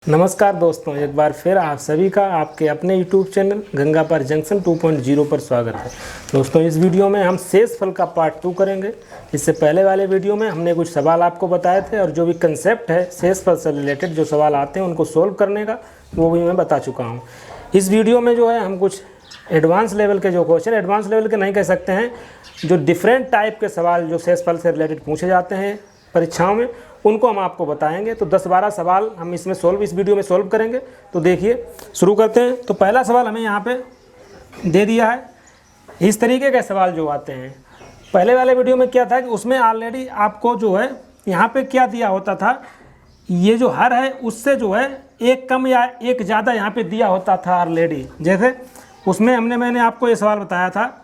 नमस्कार दोस्तों, एक बार फिर आप सभी का आपके अपने YouTube चैनल गंगा पार जंक्शन 2.0 पर स्वागत है। दोस्तों, इस वीडियो में हम शेषफल का पार्ट 2 करेंगे। इससे पहले वाले वीडियो में हमने कुछ सवाल आपको बताए थे और जो भी कंसेप्ट है शेषफल से रिलेटेड जो सवाल आते हैं उनको सोल्व करने का वो भी मैं बता चुका हूँ। इस वीडियो में जो है हम कुछ एडवांस लेवल के जो क्वेश्चन, एडवांस लेवल के नहीं कह सकते हैं, जो डिफरेंट टाइप के सवाल जो शेषफल से रिलेटेड पूछे जाते हैं परीक्षाओं में, उनको हम आपको बताएंगे। तो 10-12 सवाल हम इस वीडियो में सोल्व करेंगे। तो देखिए, शुरू करते हैं। तो पहला सवाल हमें यहाँ पे दे दिया है। इस तरीके के सवाल जो आते हैं, पहले वाले वीडियो में क्या था कि उसमें ऑलरेडी आपको जो है यहाँ पे क्या दिया होता था, ये जो हर है उससे जो है एक कम या एक ज़्यादा यहाँ पे दिया होता था ऑलरेडी। जैसे उसमें मैंने आपको ये सवाल बताया था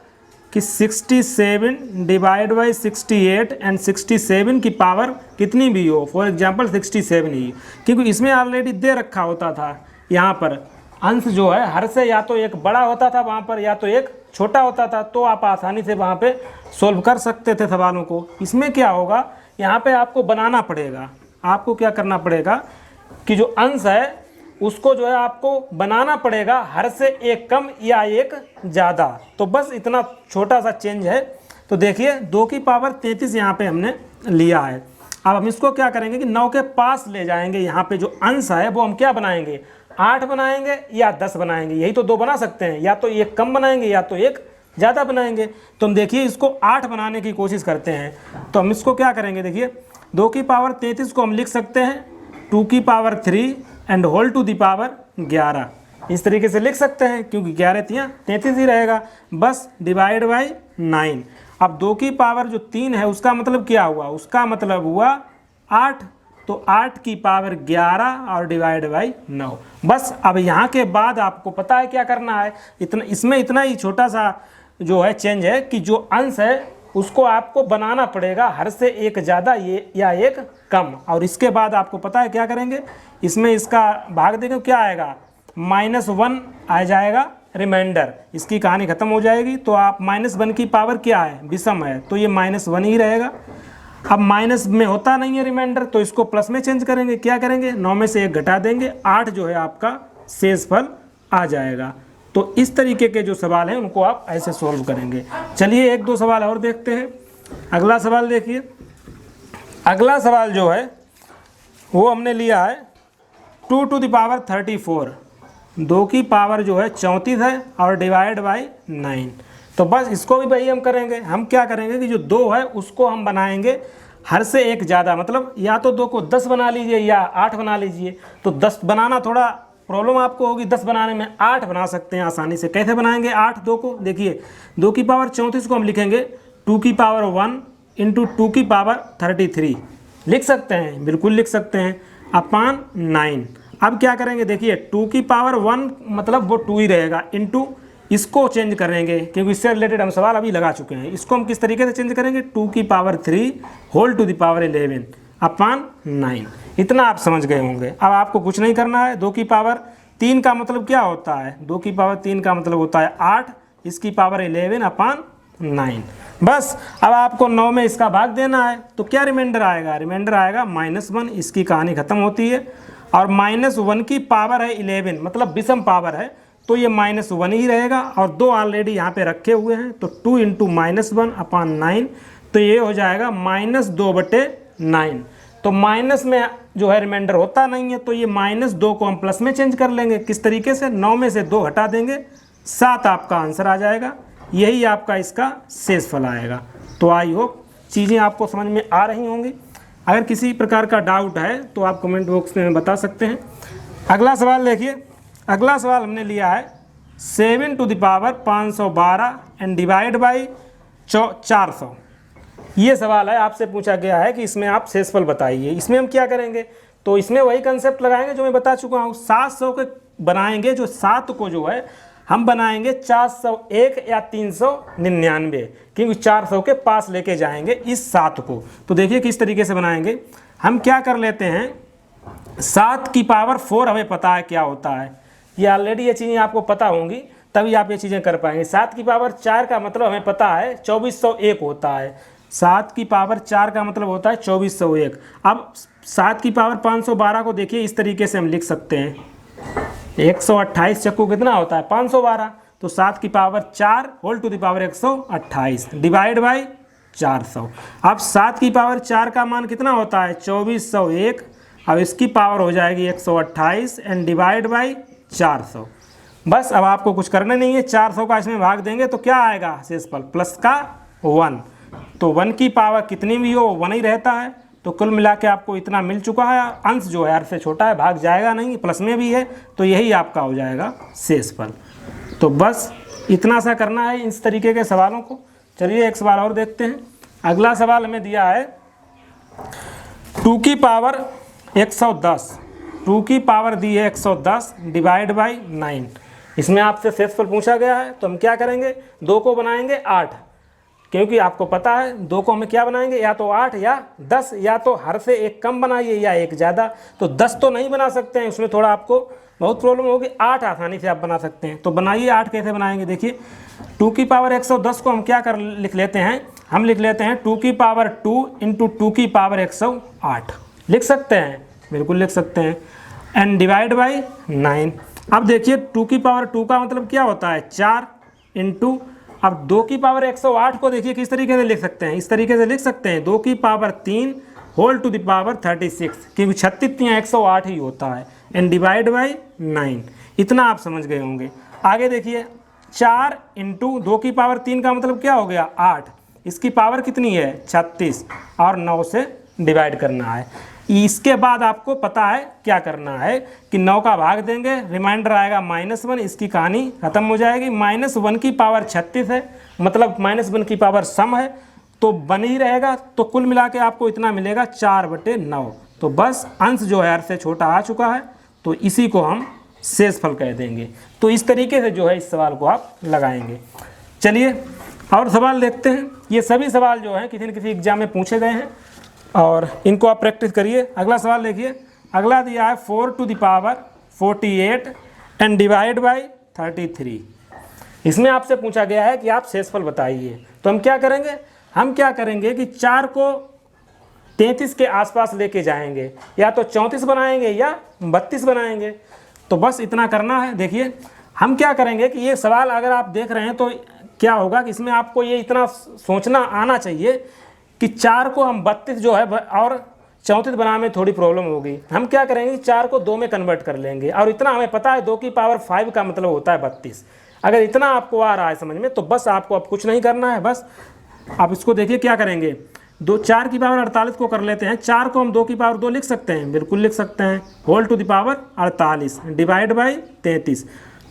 कि 67 डिवाइड बाई 68 एंड 67 की पावर कितनी भी हो, फॉर एग्जांपल 67 ही, क्योंकि इसमें ऑलरेडी दे रखा होता था। यहाँ पर अंश जो है हर से या तो एक बड़ा होता था वहाँ पर, या तो एक छोटा होता था, तो आप आसानी से वहाँ पे सोल्व कर सकते थे सवालों को। इसमें क्या होगा, यहाँ पे आपको बनाना पड़ेगा। आपको क्या करना पड़ेगा कि जो अंश है उसको जो है आपको बनाना पड़ेगा हर से एक कम या एक ज़्यादा। तो बस इतना छोटा सा चेंज है। तो देखिए 2 की पावर 33 यहाँ पे हमने लिया है। अब हम इसको क्या करेंगे कि 9 के पास ले जाएंगे। यहाँ पे जो अंश है वो हम क्या बनाएंगे, 8 बनाएंगे या 10 बनाएंगे। यही तो 2 बना सकते हैं, या तो एक कम बनाएंगे या तो एक ज़्यादा बनाएंगे। तो हम देखिए इसको 8 बनाने की कोशिश करते हैं। तो हम इसको क्या करेंगे, देखिए 2 की पावर 33 को हम लिख सकते हैं 2 की power 3 and whole to the power 11। इस तरीके से लिख सकते हैं, क्योंकि 11 तियाँ 33 ही रहेगा, बस डिवाइड बाई 9। अब 2 की पावर जो 3 है उसका मतलब क्या हुआ, उसका मतलब हुआ 8। तो 8 की पावर 11 और डिवाइड बाई 9। बस अब यहाँ के बाद आपको पता है क्या करना है। इसमें इतना ही छोटा सा जो है चेंज है कि जो अंश है उसको आपको बनाना पड़ेगा हर से एक ज़्यादा ये या एक कम। और इसके बाद आपको पता है क्या करेंगे, इसमें इसका भाग देंगे, क्या आएगा, -1 आ जाएगा रिमाइंडर। इसकी कहानी ख़त्म हो जाएगी। तो आप -1 की पावर क्या है, विषम है, तो ये -1 ही रहेगा। अब माइनस में होता नहीं है रिमाइंडर, तो इसको प्लस में चेंज करेंगे। क्या करेंगे, 9 में से 1 घटा देंगे, 8 जो है आपका शेषफल आ जाएगा। तो इस तरीके के जो सवाल हैं उनको आप ऐसे सोल्व करेंगे। चलिए 1-2 सवाल और देखते हैं। अगला सवाल देखिए। अगला सवाल जो है वो हमने लिया है 2 टू द पावर 34। 2 की पावर जो है 34 है और डिवाइड बाई 9। तो बस इसको भी वही हम करेंगे। हम क्या करेंगे कि जो 2 है उसको हम बनाएंगे हर से एक ज़्यादा, मतलब या तो 2 को 10 बना लीजिए या 8 बना लीजिए। तो 10 बनाना थोड़ा प्रॉब्लम आपको होगी, 10 बनाने में 8 बना सकते हैं आसानी से। कैसे बनाएंगे 8 2 को, देखिए 2 की पावर 34 को हम लिखेंगे 2 की पावर 1 इंटू 2 की पावर 33। लिख सकते हैं, बिल्कुल लिख सकते हैं, अपान 9। अब क्या करेंगे, देखिए 2 की पावर 1 मतलब वो 2 ही रहेगा, इंटू इसको चेंज करेंगे, क्योंकि इससे रिलेटेड हम सवाल अभी लगा चुके हैं। इसको हम किस तरीके से चेंज करेंगे, 2 की power 3 whole to the power 11 upon 9। इतना आप समझ गए होंगे। अब आपको कुछ नहीं करना है। 2 की पावर 3 का मतलब क्या होता है, 2 की पावर 3 का मतलब होता है 8, इसकी पावर 11 अपान 9। बस अब आपको 9 में इसका भाग देना है। तो क्या रिमाइंडर आएगा, रिमाइंडर आएगा -1। इसकी कहानी खत्म होती है। और -1 की पावर है 11, मतलब विषम पावर है, तो ये -1 ही रहेगा। और 2 ऑलरेडी यहाँ पे रखे हुए हैं, तो 2 इंटू -1 अपान 9, तो ये हो जाएगा -2/9। तो माइनस में जो है रिमाइंडर होता नहीं है, तो ये -2 को हम प्लस में चेंज कर लेंगे। किस तरीके से, 9 में से 2 हटा देंगे, 7 आपका आंसर आ जाएगा। यही आपका इसका शेषफल आएगा। तो आई होप चीज़ें आपको समझ में आ रही होंगी। अगर किसी प्रकार का डाउट है तो आप कमेंट बॉक्स में बता सकते हैं। अगला सवाल देखिए। अगला सवाल हमने लिया है 7 to the power 512 and divide by 400। ये सवाल है, आपसे पूछा गया है कि इसमें आप शेषफल बताइए। इसमें हम क्या करेंगे, तो इसमें वही कंसेप्ट लगाएंगे जो मैं बता चुका हूँ। 700 के बनाएंगे, जो 7 को जो है हम बनाएंगे 401 या 399, क्योंकि 400 के पास लेके जाएंगे इस 7 को। तो देखिए किस तरीके से बनाएंगे। हम क्या कर लेते हैं, 7 की पावर 4 हमें पता है क्या होता है, ये ऑलरेडी ये चीज़ें आपको पता होंगी, तभी आप ये चीज़ें कर पाएंगे। 7 की पावर 4 का मतलब हमें पता है 2401 होता है। 7 की पावर 4 का मतलब होता है 2401। अब 7 की पावर 512 को देखिए इस तरीके से हम लिख सकते हैं, 128 चक्कू कितना होता है 512, तो 7 की power 4 whole to the power 128 divide by 400। अब 7 की पावर 4 का मान कितना होता है 2401, अब इसकी पावर हो जाएगी 128 एंड डिवाइड बाई 400। बस अब आपको कुछ करना नहीं है, 400 का इसमें भाग देंगे तो क्या आएगा शेषफल प्लस का 1, तो 1 की पावर कितनी भी हो 1 ही रहता है। तो कुल मिला के आपको इतना मिल चुका है। अंश जो है अर्थ से छोटा है, भाग जाएगा नहीं, प्लस में भी है, तो यही आपका हो जाएगा शेषफल। तो बस इतना सा करना है इस तरीके के सवालों को। चलिए एक सवाल और देखते हैं। अगला सवाल हमें दिया है 2 की पावर 110, 2 की पावर दी है 110 डिवाइड बाई 9। इसमें आपसे शेषफल पूछा गया है, तो हम क्या करेंगे 2 को बनाएंगे 8, क्योंकि आपको पता है 2 को हमें क्या बनाएंगे या तो 8 या 10, या तो हर से एक कम बनाइए या एक ज़्यादा। तो 10 तो नहीं बना सकते हैं, उसमें थोड़ा आपको बहुत प्रॉब्लम होगी। 8 आसानी से आप बना सकते हैं, तो बनाइए। 8 कैसे बनाएंगे देखिए, 2 की पावर 110 को हम क्या कर लिख लेते हैं, हम लिख लेते हैं 2 की पावर 2 इंटू 2 की पावर 108 लिख सकते हैं, बिल्कुल लिख सकते हैं, एंड डिवाइड बाई 9। अब देखिए 2 की पावर 2 का मतलब क्या होता है 4 इंटू, अब 2 की पावर 108 को देखिए किस तरीके से लिख सकते हैं, इस तरीके से लिख सकते हैं 2 की power 3 whole to the power 36, क्योंकि 36 या 108 ही होता है, एंड डिवाइड बाई 9। इतना आप समझ गए होंगे। आगे देखिए 4 इंटू 2 की पावर 3 का मतलब क्या हो गया 8, इसकी पावर कितनी है 36, और 9 से डिवाइड करना है। इसके बाद आपको पता है क्या करना है कि 9 का भाग देंगे, रिमाइंडर आएगा -1, इसकी कहानी खत्म हो जाएगी। -1 की पावर 36 है, मतलब -1 की पावर सम है, तो बन ही रहेगा। तो कुल मिला के आपको इतना मिलेगा 4/9। तो बस अंश जो है अर्थ से छोटा आ चुका है, तो इसी को हम शेषफल कह देंगे। तो इस तरीके से जो है इस सवाल को आप लगाएंगे। चलिए और सवाल देखते हैं। ये सभी सवाल जो हैं किसी न किसी एग्जाम में पूछे गए हैं, और इनको आप प्रैक्टिस करिए। अगला सवाल देखिए, अगला दिया है 4 to the power 48 and divide by 33। इसमें आपसे पूछा गया है कि आप शेषफल बताइए। तो हम क्या करेंगे कि 4 को 33 के आसपास लेके जाएंगे, या तो 34 बनाएंगे या 32 बनाएंगे। तो बस इतना करना है। देखिए हम क्या करेंगे कि ये सवाल अगर आप देख रहे हैं तो क्या होगा कि इसमें आपको ये इतना सोचना आना चाहिए कि 4 को हम 32 जो है और 34 बनाने में थोड़ी प्रॉब्लम होगी। हम क्या करेंगे 4 को 2 में कन्वर्ट कर लेंगे, और इतना हमें पता है 2 की पावर 5 का मतलब होता है 32। अगर इतना आपको आ रहा है समझ में, तो बस आपको अब कुछ नहीं करना है। बस आप इसको देखिए क्या करेंगे, 4 की पावर 48 को कर लेते हैं। 4 को हम 2 की पावर 2 लिख सकते हैं, बिल्कुल लिख सकते हैं, whole to the power 48 divide by 33।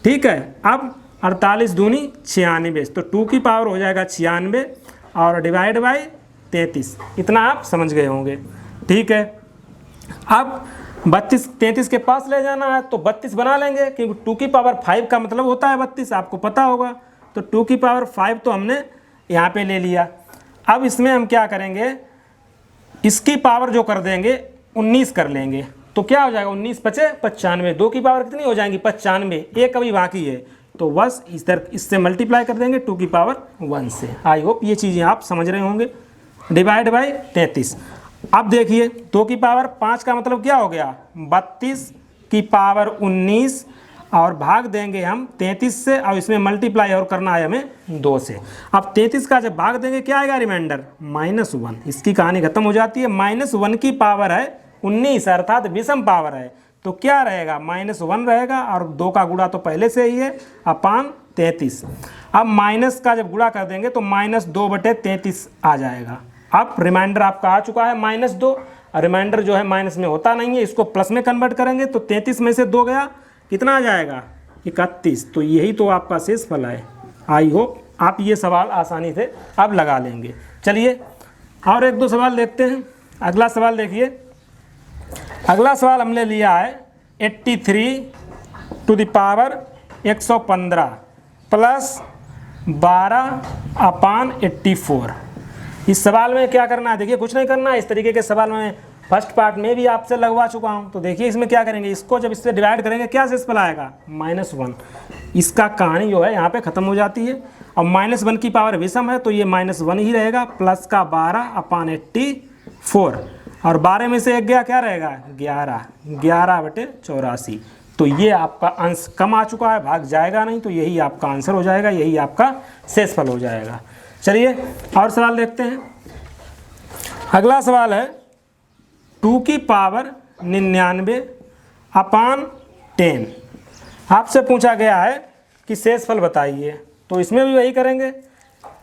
ठीक है, अब 48 दूनी 96, तो 2 की पावर हो जाएगा 96 और डिवाइड बाई 33। इतना आप समझ गए होंगे। ठीक है, अब 33 के पास ले जाना है, तो 32 बना लेंगे, क्योंकि 2 की पावर 5 का मतलब होता है 32, आपको पता होगा। तो 2 की पावर 5 तो हमने यहाँ पे ले लिया। अब इसमें हम क्या करेंगे, इसकी पावर जो कर देंगे 19 कर लेंगे, तो क्या हो जाएगा 19 पचे 95। 2 की पावर कितनी हो जाएंगी 95, एक अभी बाकी है, तो बस इससे मल्टीप्लाई कर देंगे 2 की पावर 1 से। आई होप ये चीज़ें आप समझ रहे होंगे। Divide by 33। अब देखिए 2 की पावर 5 का मतलब क्या हो गया 32 की पावर 19, और भाग देंगे हम 33 से, और इसमें मल्टीप्लाई और करना है हमें 2 से। अब 33 का जब भाग देंगे क्या आएगा रिमाइंडर -1, इसकी कहानी खत्म हो जाती है। -1 की पावर है 19, अर्थात विषम पावर है, तो क्या रहेगा -1 रहेगा, और 2 का गुणा तो पहले से ही है अपान 33। अब माइनस का जब गुणा कर देंगे तो -2/33 आ जाएगा। अब रिमाइंडर आपका आ चुका है -2, रिमाइंडर जो है माइनस में होता नहीं है, इसको प्लस में कन्वर्ट करेंगे तो 33 में से 2 गया, कितना आ जाएगा 31। तो यही तो आपका शेषफल है। आई होप आप ये सवाल आसानी से अब लगा लेंगे। चलिए और 1-2 सवाल देखते हैं। अगला सवाल देखिए, अगला सवाल हमने लिया है 83 टू द पावर 115 प्लस 12/84। इस सवाल में क्या करना है, देखिए कुछ नहीं करना है। इस तरीके के सवाल में फर्स्ट पार्ट में भी आपसे लगवा चुका हूँ। तो देखिए इसमें क्या करेंगे, इसको जब इससे डिवाइड करेंगे क्या शेषफल आएगा -1। इसका कहानी जो है यहाँ पे ख़त्म हो जाती है। और -1 की पावर विषम है तो ये -1 ही रहेगा, प्लस का 12/84 और 12 में से एक गया क्या रहेगा 11, 11/84। तो ये आपका अंश कम आ चुका है, भाग जाएगा नहीं, तो यही आपका आंसर हो जाएगा, यही आपका शेषफल हो जाएगा। चलिए और सवाल देखते हैं। अगला सवाल है 2 की पावर 99/10 आपसे पूछा गया है कि शेषफल बताइए। तो इसमें भी वही करेंगे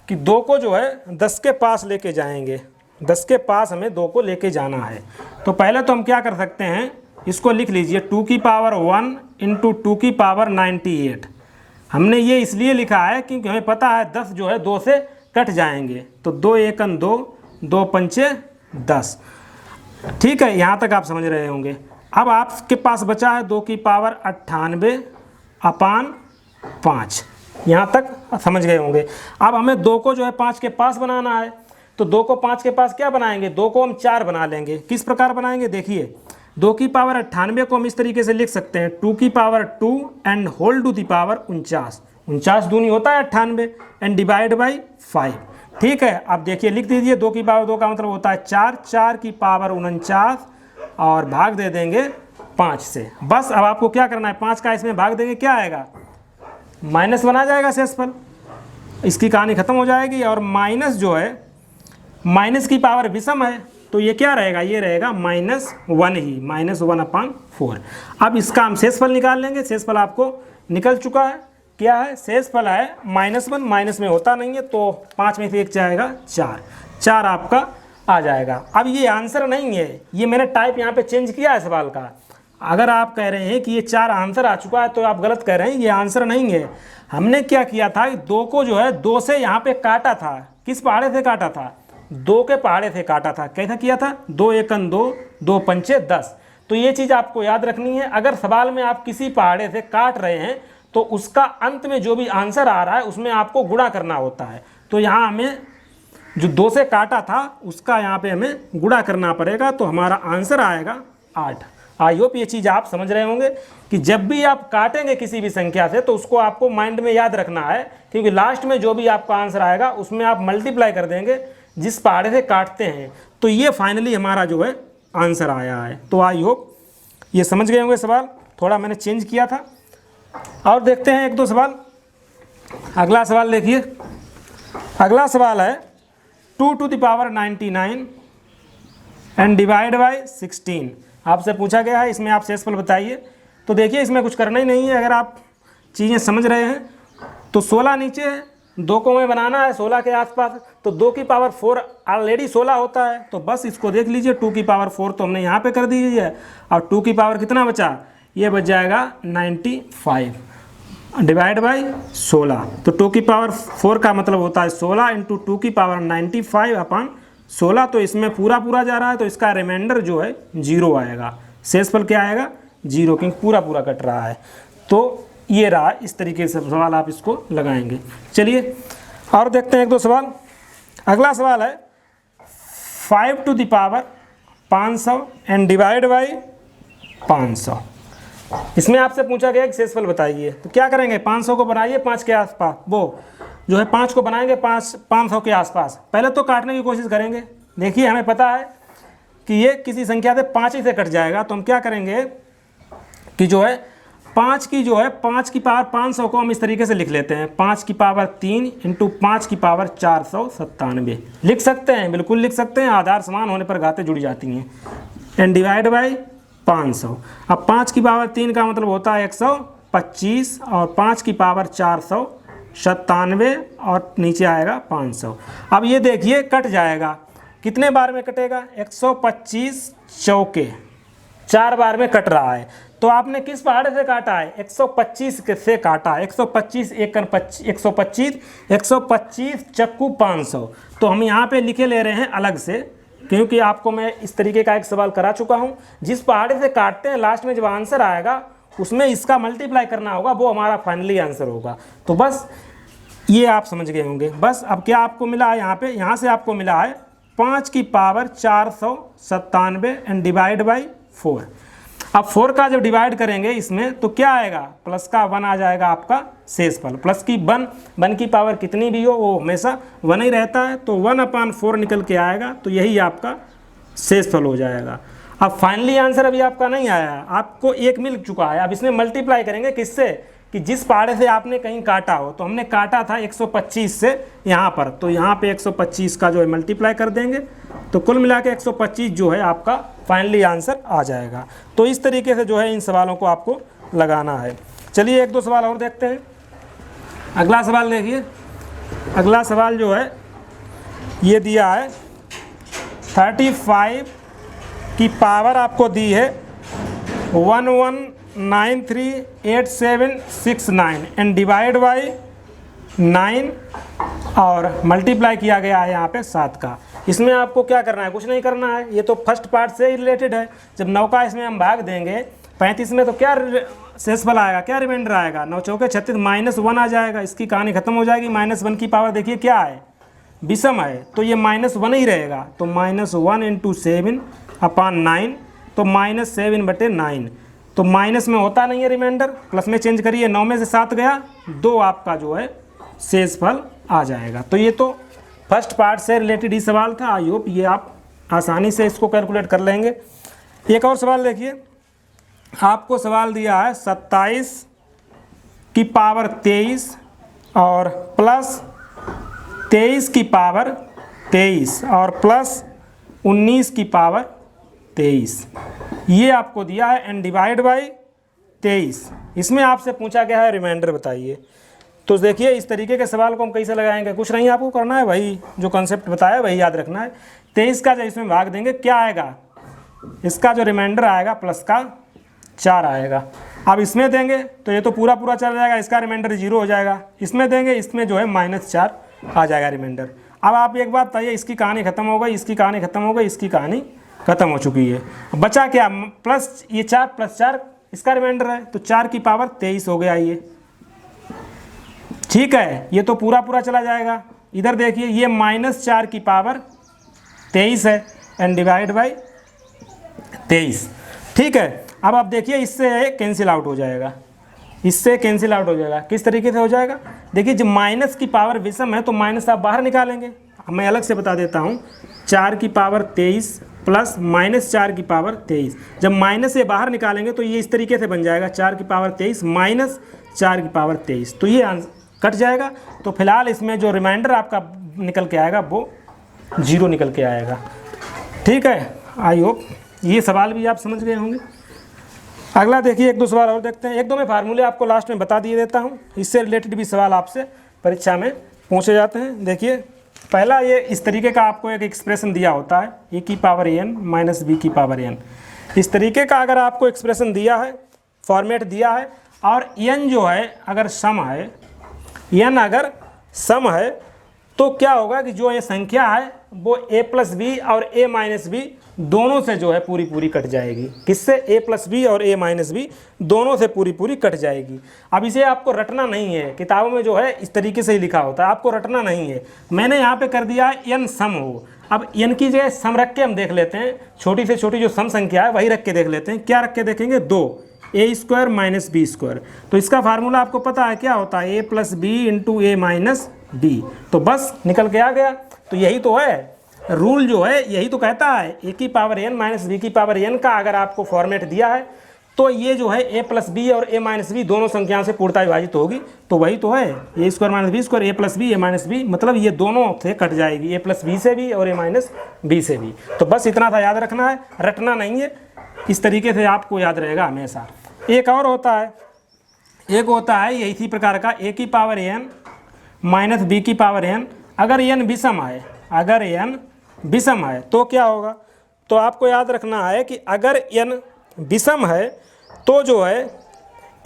कि 2 को जो है 10 के पास लेके जाएंगे, 10 के पास हमें 2 को लेके जाना है। तो पहले तो हम क्या कर सकते हैं, इसको लिख लीजिए 2 की पावर 1 इंटू 2 की पावर 98। हमने ये इसलिए लिखा है क्योंकि हमें पता है 10 जो है 2 से कट जाएंगे, तो 2 एकन 2, 2 पंचे 10। ठीक है, यहाँ तक आप समझ रहे होंगे। अब आपके पास बचा है 2 की पावर 98/5, यहाँ तक समझ गए होंगे। अब हमें 2 को जो है 5 के पास बनाना है, तो 2 को 5 के पास क्या बनाएंगे, 2 को हम 4 बना लेंगे। किस प्रकार बनाएंगे, देखिए 2 की पावर 98 को हम इस तरीके से लिख सकते हैं 2 की power 2 and whole to the power 49, 49 दूनी होता है 98 एंड डिवाइड बाई 5। ठीक है, अब देखिए लिख दीजिए 2 की पावर 2 का मतलब होता है 4, 4 की पावर 49 और भाग दे देंगे 5 से। बस अब आपको क्या करना है, 5 का इसमें भाग देंगे, क्या आएगा -1 आ जाएगा शेषफल, इसकी कहानी खत्म हो जाएगी। और माइनस जो है, माइनस की पावर विषम है तो ये क्या रहेगा, ये रहेगा -1 ही, -1/4। अब इसका हम शेषफल निकाल लेंगे। शेषफल आपको निकल चुका है, क्या है शेषफल है -1, माइनस में होता नहीं है तो 5 में से 1 जाएगा 4, 4 आपका आ जाएगा। अब ये आंसर नहीं है, ये मैंने टाइप यहाँ पे चेंज किया है सवाल का। अगर आप कह रहे हैं कि ये 4 आंसर आ चुका है तो आप गलत कह रहे हैं, ये आंसर नहीं है। हमने क्या किया था, 2 को जो है 2 से यहाँ पे काटा था। किस पहाड़े से काटा था, 2 के पहाड़े से काटा था। कैसा किया था, 2 एकन 2, 2 पंचे 10। तो ये चीज़ आपको याद रखनी है। अगर सवाल में आप किसी पहाड़े से काट रहे हैं तो उसका अंत में जो भी आंसर आ रहा है उसमें आपको गुणा करना होता है। तो यहाँ हमें जो 2 से काटा था उसका यहाँ पे हमें गुणा करना पड़ेगा, तो हमारा आंसर आएगा 8। आई होप ये चीज़ आप समझ रहे होंगे कि जब भी आप काटेंगे किसी भी संख्या से तो उसको आपको माइंड में याद रखना है, क्योंकि लास्ट में जो भी आपका आंसर आएगा उसमें आप मल्टीप्लाई कर देंगे जिस पहाड़े से काटते हैं। तो ये फाइनली हमारा जो है आंसर आया है। तो आई होप ये समझ गए होंगे सवाल, थोड़ा मैंने चेंज किया था। और देखते हैं 1-2 सवाल। अगला सवाल देखिए, अगला सवाल है 2 to the power 99 and divide by 16 आपसे पूछा गया है। इसमें आप शेषफल बताइए। तो देखिए इसमें कुछ करना ही नहीं है, अगर आप चीज़ें समझ रहे हैं तो 16 नीचे है, 2 को हमें बनाना है 16 के आसपास, तो 2 की पावर 4 ऑलरेडी 16 होता है, तो बस इसको देख लीजिए 2 की पावर 4 तो हमने यहाँ पे कर दी है, और 2 की पावर कितना बचा, ये बच जाएगा 95 डिवाइड बाई 16। तो 2 की पावर 4 का मतलब होता है 16 इंटू 2 की पावर 95/16। तो इसमें पूरा पूरा जा रहा है तो इसका रिमाइंडर जो है 0 आएगा। शेषफल क्या आएगा 0, क्योंकि पूरा पूरा कट रहा है। तो ये रहा, इस तरीके से सवाल आप इसको लगाएंगे। चलिए और देखते हैं 1-2 सवाल। अगला सवाल है 5 to the power 500 and divide by 500। इसमें आपसे पूछा गया कि शेषफल बताइए। तो क्या करेंगे, 500 को बनाइए 5 के आसपास, वो जो है 5 को बनाएंगे 500 के आसपास। पहले तो काटने की कोशिश करेंगे। देखिए हमें पता है कि ये किसी संख्या से 5 ही से कट जाएगा, तो हम क्या करेंगे कि जो है 5 की जो है 5 की पावर 500 को हम इस तरीके से लिख लेते हैं 5 की पावर 3 इंटू 5 की पावर 497 लिख सकते हैं, बिल्कुल लिख सकते हैं। आधार समान होने पर घातें जुड़ी जाती हैं। And divide by 500। अब 5 की पावर 3 का मतलब होता है 125 और 5 की पावर 497 और नीचे आएगा 500। अब ये देखिए कट जाएगा, कितने बार में कटेगा, 125 चौके 4 बार में कट रहा है। तो आपने किस पहाड़े से काटा है, 125 से काटा है। 125 एकन 125, 125 चक्कू 500। तो हम यहाँ पे लिखे ले रहे हैं अलग से, क्योंकि आपको मैं इस तरीके का एक सवाल करा चुका हूँ। जिस पहाड़े से काटते हैं लास्ट में जब आंसर आएगा उसमें इसका मल्टीप्लाई करना होगा, वो हमारा फाइनली आंसर होगा। तो बस ये आप समझ गए होंगे। बस अब क्या आपको मिला है यहाँ पे, यहाँ से आपको मिला है 5 की पावर 497 एंड डिवाइड बाई 4। अब 4 का जब डिवाइड करेंगे इसमें तो क्या आएगा, प्लस का 1 आ जाएगा आपका शेषफल। प्लस की 1 की पावर कितनी भी हो वो हमेशा 1 ही रहता है, तो 1/4 निकल के आएगा, तो यही आपका शेषफल हो जाएगा। अब फाइनली आंसर अभी आपका नहीं आया, आपको 1 मिल चुका है। अब इसमें मल्टीप्लाई करेंगे किससे, कि जिस पहाड़े से आपने कहीं काटा हो, तो हमने काटा था 125 से यहाँ पर, तो यहाँ पे 125 का जो है मल्टीप्लाई कर देंगे, तो कुल मिला के 125 जो है आपका फाइनली आंसर आ जाएगा। तो इस तरीके से जो है इन सवालों को आपको लगाना है। चलिए 1-2 सवाल और देखते हैं। अगला सवाल देखिए, अगला सवाल जो है ये दिया है 35 की पावर आपको दी है 11938769 एंड डिवाइड बाई 9 और मल्टीप्लाई किया गया है यहाँ पे 7 का। इसमें आपको क्या करना है, कुछ नहीं करना है, ये तो फर्स्ट पार्ट से ही रिलेटेड है। जब 9 का इसमें हम भाग देंगे 35 में, तो क्या शेषफल आएगा, क्या रिमाइंडर आएगा, 9 चौके 36 -1 आ जाएगा। इसकी कहानी खत्म हो जाएगी। -1 की पावर देखिए क्या है, विषम है, तो ये -1 ही रहेगा, तो -1 × 7/9, तो -7/9, तो माइनस में होता नहीं है रिमाइंडर, प्लस में चेंज करिए, 9 में से 7 गया, 2 आपका जो है शेषफल आ जाएगा। तो ये तो फर्स्ट पार्ट से रिलेटेड ही सवाल था। आई होप ये आप आसानी से इसको कैलकुलेट कर लेंगे। एक और सवाल देखिए, आपको सवाल दिया है 27 की पावर 23 और प्लस 23 की पावर 23 और प्लस 19 की पावर 23, ये आपको दिया है एंड डिवाइड बाई 23। इसमें आपसे पूछा गया है रिमाइंडर बताइए। तो देखिए इस तरीके के सवाल को हम कैसे लगाएंगे, कुछ नहीं आपको करना है, वही जो कॉन्सेप्ट बताया वही याद रखना है। 23 का जब इसमें भाग देंगे क्या आएगा, इसका जो रिमाइंडर आएगा प्लस का 4 आएगा। अब इसमें देंगे तो ये तो पूरा चला जाएगा, इसका रिमाइंडर 0 हो जाएगा। इसमें देंगे, इसमें जो है -4 आ जाएगा रिमाइंडर। अब आप एक बात बताइए, इसकी कहानी खत्म हो गई, इसकी कहानी खत्म हो गई, इसकी कहानी खत्म हो चुकी है। बचा क्या, प्लस ये 4 + 4 इसका रिमाइंडर है, तो 4 की पावर 23 हो गया ये, ठीक है। ये तो पूरा चला जाएगा। इधर देखिए ये -4 की पावर 23 है एंड डिवाइड बाई 23, ठीक है। अब आप देखिए इससे कैंसिल आउट हो जाएगा, इससे कैंसिल आउट हो जाएगा। किस तरीके से हो जाएगा, देखिए जब माइनस की पावर विषम है तो माइनस आप बाहर निकालेंगे। मैं अलग से बता देता हूँ, 4 की पावर 23 प्लस -4 की पावर 23, जब माइनस से बाहर निकालेंगे तो ये इस तरीके से बन जाएगा 4 की पावर 23 माइनस 4 की पावर 23, तो ये कट जाएगा। तो फिलहाल इसमें जो रिमाइंडर आपका निकल के आएगा वो 0 निकल के आएगा, ठीक है। आई होप ये सवाल भी आप समझ गए होंगे। अगला देखिए 1-2 सवाल और देखते हैं। 1-2 में फार्मूले आपको लास्ट में बता दिए देता हूँ, इससे रिलेटेड भी सवाल आपसे परीक्षा में पूछे जाते हैं। देखिए पहला ये इस तरीके का आपको एक एक्सप्रेशन दिया होता है, a की पावर n माइनस b की पावर n। इस तरीके का अगर आपको एक्सप्रेशन दिया है, फॉर्मेट दिया है, और n जो है अगर सम है, n अगर सम है तो क्या होगा कि जो ये संख्या है वो a + b और a - b दोनों से जो है पूरी कट जाएगी। किससे, a + b और a - b दोनों से पूरी कट जाएगी। अब इसे आपको रटना नहीं है, किताबों में जो है इस तरीके से ही लिखा होता है, आपको रटना नहीं है। मैंने यहाँ पे कर दिया है n सम हो। अब n की जगह सम रख के हम देख लेते हैं, छोटी से छोटी जो सम संख्या है वही रख के देख लेते हैं। क्या रख के देखेंगे, 2 a² - b²। तो इसका फार्मूला आपको पता है क्या होता है, a + b × a - b। तो बस निकल के आ गया। तो यही तो है रूल, जो है यही तो कहता है, a की पावर n माइनस b की पावर n का अगर आपको फॉर्मेट दिया है तो ये जो है a + b और a - b दोनों संख्याओं से पूर्णतः विभाजित होगी। तो वही तो है, a² - b² a + b a - b, मतलब ये दोनों से कट जाएगी, a + b से भी और a - b से भी। तो बस इतना था याद रखना है, रटना नहीं है। इस तरीके से आपको याद रहेगा हमेशा। एक और होता है, एक होता है ये इसी प्रकार का, a की पावर n माइनस b की पावर n। अगर n विषम है, अगर n विषम है तो क्या होगा, तो आपको याद रखना है कि अगर n विषम है तो जो है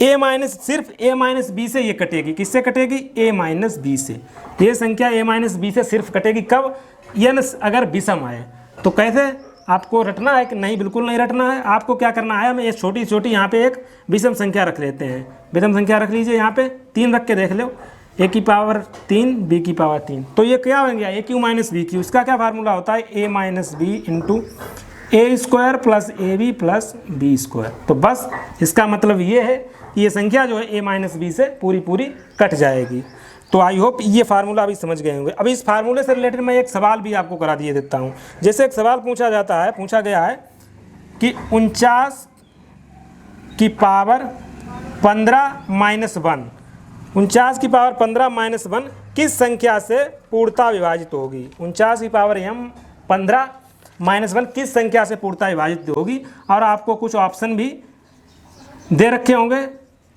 सिर्फ a - b से ये कटेगी। किससे कटेगी, a - b से। ये संख्या a - b से सिर्फ कटेगी। कब, n अगर विषम है। तो कैसे आपको रटना है कि नहीं, बिल्कुल नहीं रटना है। आपको क्या करना है, हमें ये छोटी यहाँ पे एक विषम संख्या रख लेते हैं। विषम संख्या रख लीजिए, यहाँ पे 3 रख के देख लो, a की पावर 3 b की पावर 3। तो ये क्या बन गया, a³ - b³। इसका क्या फार्मूला होता है, a - b × A square plus A B plus B square. तो बस इसका मतलब ये है कि ये संख्या जो है ए माइनस बी से पूरी पूरी कट जाएगी। तो आई होप ये फार्मूला अभी समझ गए होंगे। अभी इस फार्मूले से रिलेटेड मैं एक सवाल भी आपको करा दिए देता हूँ। जैसे एक सवाल पूछा गया है कि 49 की पावर 15 माइनस 1, 49 की पावर 15 माइनस 1 किस संख्या से पूर्णतः विभाजित होगी। 49 की पावर m 15 माइनस 1 किस संख्या से पूर्णतः विभाजित होगी। और आपको कुछ ऑप्शन भी दे रखे होंगे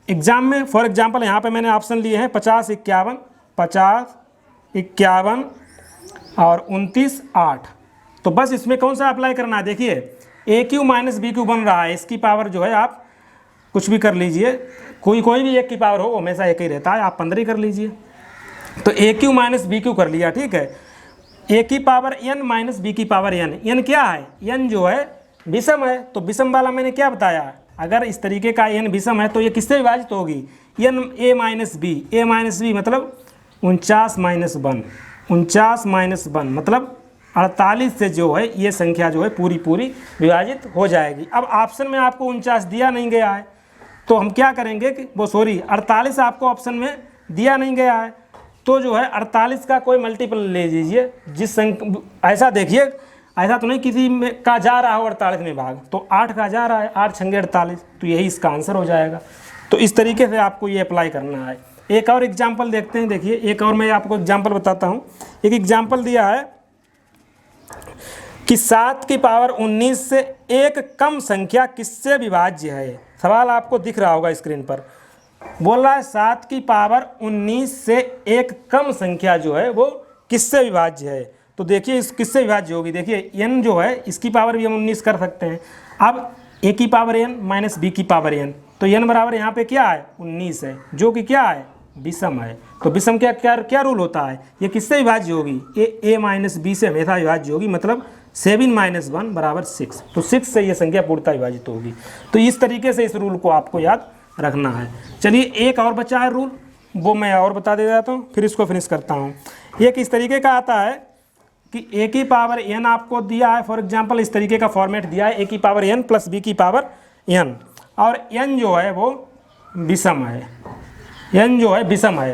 एग्जाम में। फॉर एग्जांपल यहाँ पे मैंने ऑप्शन लिए हैं 50, 51, 50, 51 और 29, 8। तो बस इसमें कौन सा अप्लाई करना है, देखिए ए क्यू माइनस बी क्यू बन रहा है, इसकी पावर जो है आप कुछ भी कर लीजिए, कोई भी एक की पावर हो हमेशा एक ही रहता है, आप 15 ही कर लीजिए। तो ए क्यू माइनस बी क्यू कर लिया, ठीक है। ए की पावर n माइनस बी की पावर n क्या है, n जो है विषम है। तो विषम वाला मैंने क्या बताया, अगर इस तरीके का n विषम है तो ये किससे विभाजित होगी, n a माइनस बी मतलब 49 माइनस 1, 49 माइनस 1 मतलब 48 से जो है ये संख्या जो है पूरी पूरी विभाजित हो जाएगी। अब ऑप्शन में आपको 49 दिया नहीं गया है, तो हम क्या करेंगे कि 48 आपको ऑप्शन में दिया नहीं गया है, तो जो है 48 का कोई मल्टीपल ले लीजिए। ऐसा देखिए, ऐसा तो नहीं किसी में का जा रहा हो 48 में भाग, तो 8 का जा रहा है, 8 छंगे 48, तो यही इसका आंसर हो जाएगा। तो इस तरीके से आपको ये अप्लाई करना है। एक और एग्जाम्पल देखते हैं, देखिए एक और मैं आपको एग्जाम्पल बताता हूँ। एक एग्जाम्पल दिया है कि 7 की पावर 19 से एक कम संख्या किससे विभाज्य है। सवाल आपको दिख रहा होगा स्क्रीन पर, बोल रहा है 7 की पावर 19 से एक कम संख्या जो है वो किससे विभाज्य है। तो देखिए इस किससे विभाज्य होगी, देखिए n जो है इसकी पावर भी हम 19 कर सकते हैं। अब a की पावर n माइनस b की पावर n, तो n बराबर यहाँ पे क्या है 19 है, जो कि क्या है विषम है। तो विषम क्या क्या क्या रूल होता है, ये किससे विभाज्य होगी, a माइनस b से हमेशा विभाज्य होगी, मतलब 7 माइनस 1 बराबर 6। तो 6 से ये संख्या पूर्णतः विभाजित होगी। तो इस तरीके से इस रूल को आपको याद रखना है। चलिए एक और बचा है रूल, वो मैं और बता दे जाता हूँ, फिर इसको फिनिश करता हूँ। एक इस तरीके का आता है कि a की पावर n आपको दिया है, फॉर एग्जांपल इस तरीके का फॉर्मेट दिया है, a की पावर n प्लस b की पावर n, और n जो है वो विषम है, n जो है विषम है।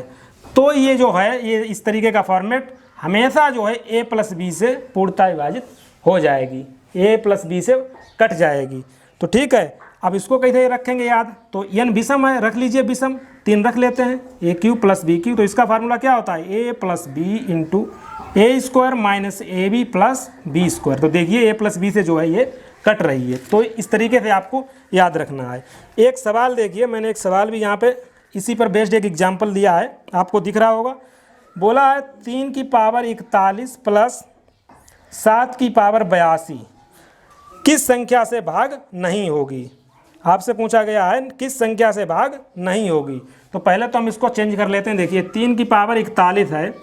तो ये जो है ये इस तरीके का फॉर्मेट हमेशा जो है a प्लस बी से पूर्णतः विभाजित हो जाएगी, a प्लस बी से कट जाएगी। तो ठीक है, अब इसको कैसे रखेंगे याद, तो n विषम है, रख लीजिए विषम, 3 रख लेते हैं, A Q plus B Q. तो इसका फार्मूला क्या होता है, a plus B into A square minus A B plus B square. तो देखिए a प्लस बी से जो है ये कट रही है। तो इस तरीके से आपको याद रखना है। एक सवाल देखिए, मैंने एक सवाल भी यहाँ पे इसी पर बेस्ड एक एग्जाम्पल दिया है, आपको दिख रहा होगा। बोला है 3 की पावर 41 प्लस 7 की पावर 82 किस संख्या से भाग नहीं होगी। आपसे पूछा गया है किस संख्या से भाग नहीं होगी। तो पहले तो हम इसको चेंज कर लेते हैं। देखिए 3 की पावर 41 है,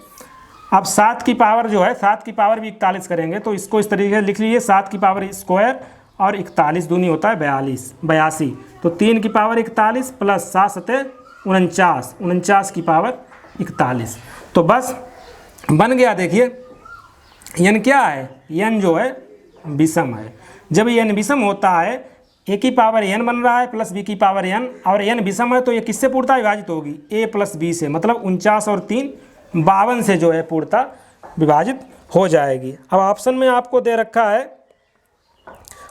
अब 7 की पावर जो है 7 की पावर भी 41 करेंगे, तो इसको इस तरीके से लिख लीजिए, 7 की पावर स्क्वायर और 41 दूनी होता है 82। तो 3 की पावर 41 प्लस 7 सते 49, 49 की पावर 41। तो बस बन गया। देखिए n क्या है, n जो है विषम है। जब n विषम होता है, a की पावर n बन रहा है प्लस b की पावर n, और n विषम है तो ये किससे पूर्णतः विभाजित होगी, a प्लस b से, मतलब 49 और 3 52 से जो है पूर्णतः विभाजित हो जाएगी। अब ऑप्शन में आपको दे रखा है,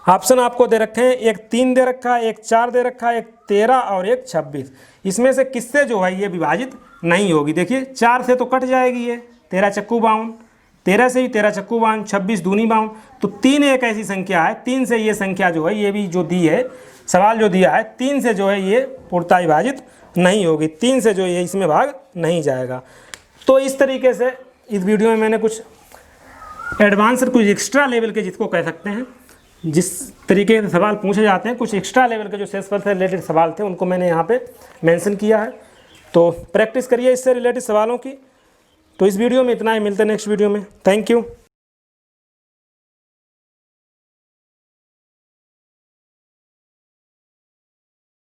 ऑप्शन आपको दे रखे हैं, एक 3 दे रखा है, एक 4 दे रखा है, एक 13 और एक 26। इसमें से किससे जो है ये विभाजित नहीं होगी। देखिए 4 से तो कट जाएगी ये, 13 चक्कू 52, 13 से ही 13 चक्कू 52, 26 दूनी 52। तो 3 एक ऐसी संख्या है, 3 से ये संख्या जो है, ये भी जो दी है सवाल जो दिया है, 3 से जो है ये पूर्णतः विभाजित नहीं होगी, 3 से जो ये इसमें भाग नहीं जाएगा। तो इस तरीके से इस वीडियो में मैंने कुछ एडवांस, कुछ एक्स्ट्रा लेवल के जिसको कह सकते हैं, जिस तरीके से सवाल पूछे जाते हैं, कुछ एक्स्ट्रा लेवल के जो शेषफल से रिलेटेड सवाल थे उनको मैंने यहाँ पे मेंशन किया है। तो प्रैक्टिस करिए इससे रिलेटेड सवालों की। तो इस वीडियो में इतना ही, मिलते हैं नेक्स्ट वीडियो में। Thank you.